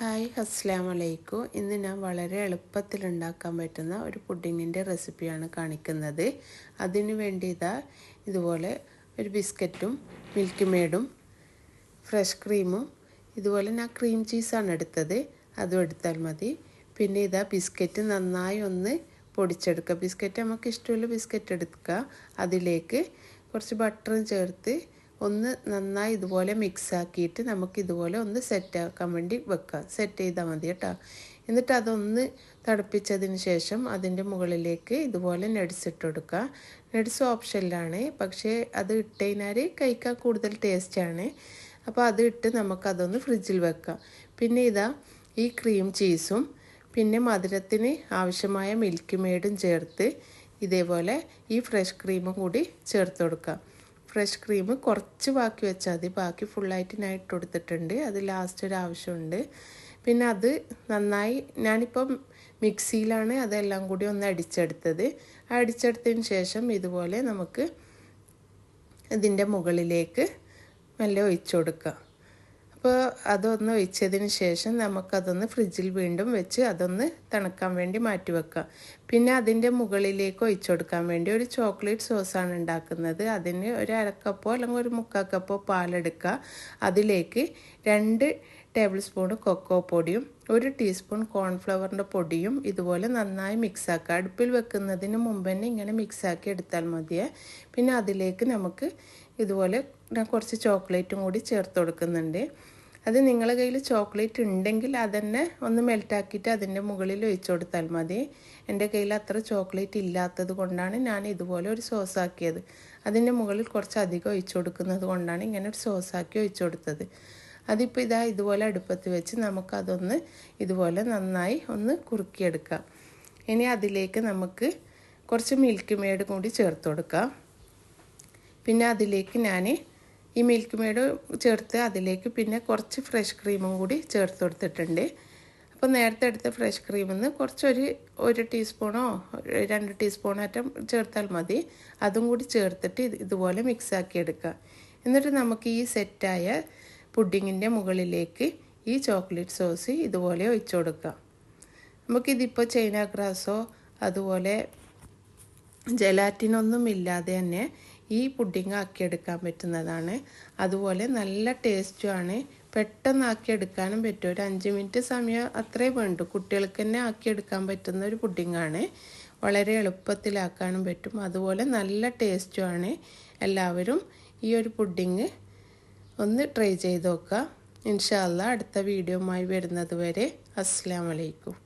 Hi അസ്സലാമു അലൈക്കും. ഇന്ന് ഞാൻ വളരെ എളുപ്പത്തിൽ ഉണ്ടാക്കാൻ പറ്റുന്ന ഒരു പുഡിങ്ങിൻ്റെ റെസിപ്പിയാണ് കാണിക്കുന്നത്. അതിനു വേണ്ടി ഇതുപോലെ ഒരു ബിസ്ക്കറ്റും മിൽക്ക് മെയ്ഡും ഫ്രഷ് ക്രീമും ഇതുപോലെ ഞാൻ ക്രീം ചീസാണ് എടുത്തത്, അതും എടുത്താൽ മതി. പിന്നെ ബിസ്ക്കറ്റ് നന്നായി ഒന്ന് പൊടിച്ചെടുക്കുക. ബിസ്ക്കറ്റ് നമുക്ക് ഇഷ്ടമുള്ള ബിസ്ക്കറ്റ് എടുക്കുക. അതിലേക്ക് കുറച്ച് ബട്ടറും ചേർത്ത് ഒന്ന് നന്നായി ഇതുപോലെ മിക്സാക്കിയിട്ട് നമുക്കിതുപോലെ ഒന്ന് സെറ്റാക്കാൻ വേണ്ടി വെക്കുക. സെറ്റ് ചെയ്താൽ മതി കേട്ടോ. എന്നിട്ട് അതൊന്ന് തണുപ്പിച്ചതിന് ശേഷം അതിൻ്റെ മുകളിലേക്ക് ഇതുപോലെ നട്സ് ഇട്ട് കൊടുക്കുക. നട്സ് ഓപ്ഷനിലാണ്, പക്ഷേ അത് ഇട്ട് കഴിഞ്ഞാൽ കഴിക്കാൻ കൂടുതൽ ടേസ്റ്റാണ്. അപ്പോൾ അത് ഇട്ട് നമുക്കതൊന്ന് ഫ്രിഡ്ജിൽ വെക്കാം. പിന്നെ ഈ ക്രീം ചീസും പിന്നെ മധുരത്തിന് ആവശ്യമായ മിൽക്ക് മെയ്ഡും ചേർത്ത് ഇതേപോലെ ഈ ഫ്രഷ് ക്രീമും കൂടി ചേർത്ത് കൊടുക്കാം. ഫ്രഷ് ക്രീം കുറച്ച് ബാക്കി വെച്ചാൽ മതി, ബാക്കി ഫുള്ളായിട്ട് ഞാൻ ഇട്ട് കൊടുത്തിട്ടുണ്ട്. അത് ലാസ്റ്റ് ഒരു ആവശ്യമുണ്ട്. പിന്നെ അത് നന്നായി ഞാനിപ്പം മിക്സിയിലാണ് അതെല്ലാം കൂടി ഒന്ന് അടിച്ചെടുത്തത്. അടിച്ചെടുത്തതിന് ശേഷം ഇതുപോലെ നമുക്ക് ഇതിൻ്റെ മുകളിലേക്ക് മെല്ലെ ഒഴിച്ചു കൊടുക്കുക. അപ്പോൾ അതൊന്ന് ഒഴിച്ചതിന് ശേഷം നമുക്കതൊന്ന് ഫ്രിഡ്ജിൽ വീണ്ടും വെച്ച് അതൊന്ന് തണുക്കാൻ വേണ്ടി മാറ്റി വെക്കാം. പിന്നെ അതിൻ്റെ മുകളിലേക്ക് ഒഴിച്ചു കൊടുക്കാൻ വേണ്ടി ഒരു ചോക്ലേറ്റ് സോസാണ് ഉണ്ടാക്കുന്നത്. അതിന് ഒരു അരക്കപ്പോ അല്ലെങ്കിൽ ഒരു 3/4 കപ്പോ പാലെടുക്കുക. അതിലേക്ക് 2 ടേബിൾ സ്പൂൺ കൊക്കോ പൊടിയും 1 ടീസ്പൂൺ കോൺഫ്ലവറിൻ്റെ പൊടിയും ഇതുപോലെ നന്നായി മിക്സാക്കുക. അടുപ്പിൽ വെക്കുന്നതിന് മുമ്പ് തന്നെ ഇങ്ങനെ മിക്സാക്കി എടുത്താൽ മതിയേ. പിന്നെ അതിലേക്ക് നമുക്ക് ഇതുപോലെ ഞാൻ കുറച്ച് ചോക്ലേറ്റും കൂടി ചേർത്ത് കൊടുക്കുന്നുണ്ട്. അത് നിങ്ങളുടെ കയ്യിൽ ചോക്ലേറ്റ് ഉണ്ടെങ്കിൽ അതന്നെ ഒന്ന് മെൽറ്റാക്കിയിട്ട് അതിൻ്റെ മുകളിൽ ഒഴിച്ചു കൊടുത്താൽ മതി. എൻ്റെ കയ്യിൽ അത്ര ചോക്ലേറ്റ് ഇല്ലാത്തത് കൊണ്ടാണ് ഞാൻ ഇതുപോലെ ഒരു സോസാക്കിയത്. അതിൻ്റെ മുകളിൽ കുറച്ച് അധികം ഒഴിച്ചു കൊടുക്കുന്നത് കൊണ്ടാണ് ഇങ്ങനെ ഒരു സോസാക്കി ഒഴിച്ചു കൊടുത്തത്. അതിപ്പോൾ ഇതുപോലെ അടുപ്പത്ത് വെച്ച് നമുക്കതൊന്ന് ഇതുപോലെ നന്നായി ഒന്ന് കുറുക്കിയെടുക്കാം. ഇനി അതിലേക്ക് നമുക്ക് കുറച്ച് മിൽക്ക് മെയ്ഡ് കൂടി ചേർത്ത് കൊടുക്കാം. പിന്നെ അതിലേക്ക് ഞാൻ ഈ മിൽക്ക് മെയ്ഡ് ചേർത്ത് അതിലേക്ക് പിന്നെ കുറച്ച് ഫ്രഷ് ക്രീമും കൂടി ചേർത്ത് കൊടുത്തിട്ടുണ്ട്. അപ്പോൾ നേരത്തെ എടുത്ത ഫ്രഷ് ക്രീമിൽ നിന്ന് കുറച്ചൊരു 1 ടീസ്പൂണോ 2 ടീസ്പൂണോ ആറ്റം ചേർത്താൽ മതി. അതും കൂടി ചേർത്തിട്ട് ഇതുപോലെ മിക്സാക്കി എടുക്കുക. എന്നിട്ട് നമുക്ക് ഈ സെറ്റായ പുഡിങ്ങിൻ്റെ മുകളിലേക്ക് ഈ ചോക്ലേറ്റ് സോസ് ഇതുപോലെ ഒഴിച്ചു കൊടുക്കാം. നമുക്കിതിപ്പോൾ ചൈന ഗ്രാസോ അതുപോലെ ജലാറ്റിനൊന്നും ഇല്ലാതെ തന്നെ ഈ പുഡിങ് ആക്കിയെടുക്കാൻ പറ്റുന്നതാണ്. അതുപോലെ നല്ല ടേസ്റ്റുമാണ്. പെട്ടെന്ന് ആക്കിയെടുക്കാനും പറ്റും. ഒരു 5 മിനിറ്റ് സമയം അത്രേ വേണ്ടു. കുട്ടികൾക്ക് തന്നെ ആക്കിയെടുക്കാൻ പറ്റുന്ന ഒരു പുഡിങ്ങാണ്. വളരെ എളുപ്പത്തിലാക്കാനും പറ്റും. അതുപോലെ നല്ല ടേസ്റ്റുമാണ്. എല്ലാവരും ഈ ഒരു പുഡിങ് ഒന്ന് ട്രൈ ചെയ്ത് നോക്കുക. ഇൻഷാ അല്ലാഹ് അടുത്ത വീഡിയോയുമായി വരുന്നത് വരെ അസ്സലാമു അലൈക്കും.